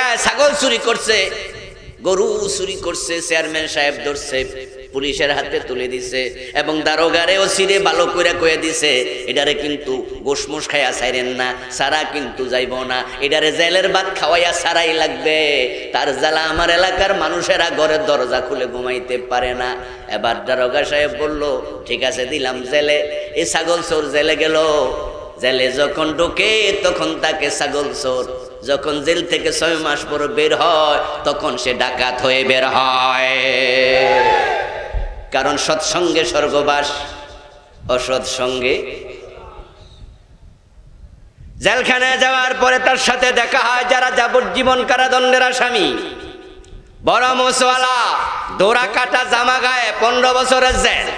এলাকায় ছাগল চুরি করছে, গরু চুরি করছে, চেয়ারম্যান সাহেব ধরছে, পুলিশের হাতে তুলে দিছে এবং দারোগারে ওসিরে ভালো করে কয়ে দিছে এটারে কিন্তু গোশমোশ খাইয়া ছাইরেন না, সারা কিন্তু যাইব না, এটারে জেলের ভাত খাওয়াইয়া সারাই লাগবে। তার জ্বালা আমার এলাকার মানুষেরা ঘরের দরজা খুলে ঘুমাইতে পারে না। এবার দারোগা সাহেব বলল ঠিক আছে দিলাম জেলে। এই ছাগল চোর জেলে গেল। জেলে যখন ঢোকে তখন তাকে ছাগল চোর, যখন জেল থেকে 6 মাস পর বের হয় তখন সে ডাকাত হয়ে বের হয়। কারণ সৎসঙ্গে স্বর্গবাস, অসৎ সঙ্গে। জেলখানায় যাওয়ার পরে তার সাথে দেখা হয় যারা যাবজ্জীবন কারাদণ্ডের আসামি, বড় মোছওয়ালা, দোরা কাটা জামা গায়ে, 15 বছরের জেল।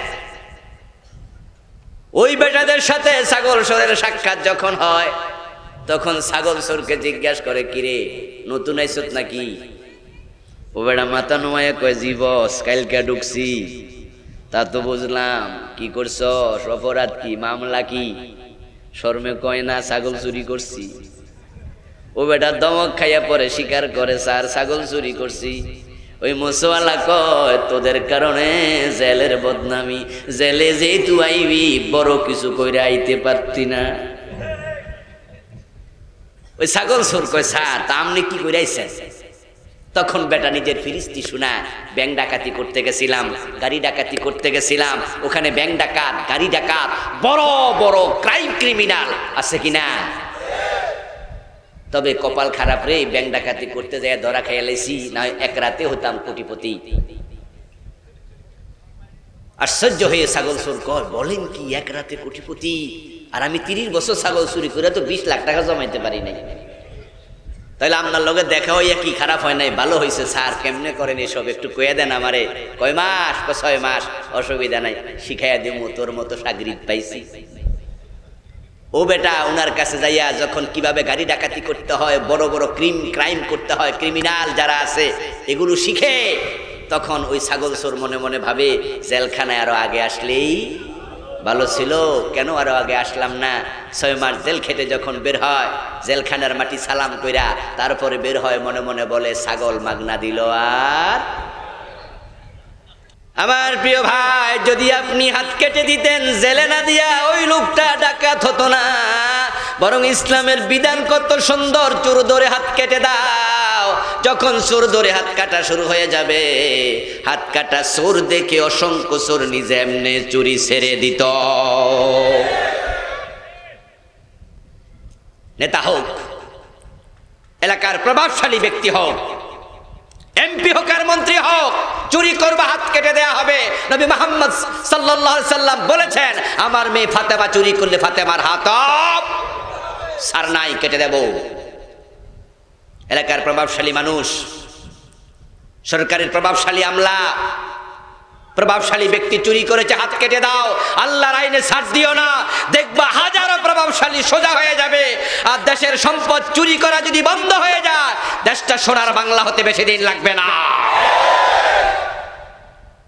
ওই বেটাদের সাথে ছাগল চোরের সাক্ষাৎ যখন হয় তখন ছাগল চোরকে জিজ্ঞাসা করে কিরে নতুন আইছত নাকি? ও বেটা মাথা নোয়ায় কয় জি বস কালকে ঢুকছি। তা তো বুঝলাম, কি করছ, অপরাধ কি, মামলা কি? শর্মে কয় না ছাগল চুরি করছি। ও বেটা দমক খাইয়া পরে স্বীকার করে স্যার ছাগল চুরি করছি। ওই মোছওয়ালা কয় তোদের কারণে জেলের বদনামি, জেলে যেহেতু আইবি বড় কিছু কইরা আইতে পারতি না। ওই ছাগল চোর কয় স্যার তা আপনি কি কইরা আইছেন? তখন বেটা নিজের ফিরিস্তি শোনা, ব্যাংক ডাকাতি করতে গেছিলাম, গাড়ি ডাকাতি করতে গেছিলাম, ওখানে ব্যাংক ডাকাত, গাড়ি ডাকাত, বড় বড় ক্রাইম ক্রিমিনাল আছে কিনা? তবে কপাল খারাপ রে, ব্যাংক ডাকাতি করতে যায় ধরা খাইয়া লাইছি, না এক রাতে হতাম কোটিপতি। আশ্চর্য হয়ে ছাগল চোর কয় বলেন কি এক রাতে কোটিপতি? আর আমি 30 বছর ছাগল চুরি করে তো 20 লাখ টাকা জমাইতে পারি নাই। তাহলে আপনার লগে দেখা হইয়া কি খারাপ হয় নাই? ভালো হয়েছে স্যার, কেমনে করেন এসব একটু কয়ে দেন আমারে। কয় মাস? 6 মাস। অসুবিধা নাই, শিখাইয়া দিব, তোর মতো সাগরিদ পাইছি। ও বেটা ওনার কাছে যাইয়া যখন কিভাবে গাড়ি ডাকাতি করতে হয়, বড় বড় ক্রাইম করতে হয়, ক্রিমিনাল যারা আছে এগুলো শিখে, তখন ওই ছাগল চোর মনে মনে ভাবে জেলখানায় আরো আগে আসলেই ভালো ছিল, কেন আরো আগে আসলাম না? 6 মাস জেল খেটে যখন বের হয়, জেলখানার মাটি সালাম কইরা তারপরে বের হয়, মনে মনে বলে ছাগল মাগনা দিল আর। আমার প্রিয় ভাই, যদি আপনি হাত কেটে দিতেন জেলে না দিয়া ওই লোকটা ডাকাত হতো না, বরং ইসলামের বিধান কত সুন্দর, চোর ধরে হাত কেটে দাও। যখন চোর ধরে হাত কাটা শুরু হয়ে যাবে, হাত কাটা চোর দেখে অসংখ্য চোর নিজে এমনি চুরি ছেড়ে দিত। নেতা হোক, এলাকার প্রভাবশালী ব্যক্তি হোক, এমপি হোক আর মন্ত্রী হোক, চুরি করবে হাত কেটে দেয়া হবে। নবী মুহাম্মদ সাল্লাল্লাহু আলাইহি সাল্লাম বলেছেন আমার মেয়ে ফাতেমা চুরি করলে ফাতেমার হাত সার নাই, কেটে দেব। এলাকার প্রভাবশালী মানুষ, সরকারের প্রভাবশালী আমলা, প্রভাবশালী ব্যক্তি চুরি করেছে, হাত কেটে দাও। আল্লাহর আইনে ছাড় দিও না, দেখবা হাজারো প্রভাবশালী সোজা হয়ে যাবে। আর দেশের সম্পদ চুরি করা যদি বন্ধ হয়ে যায়, দেশটা সোনার বাংলা হতে বেশি দিন লাগবে না।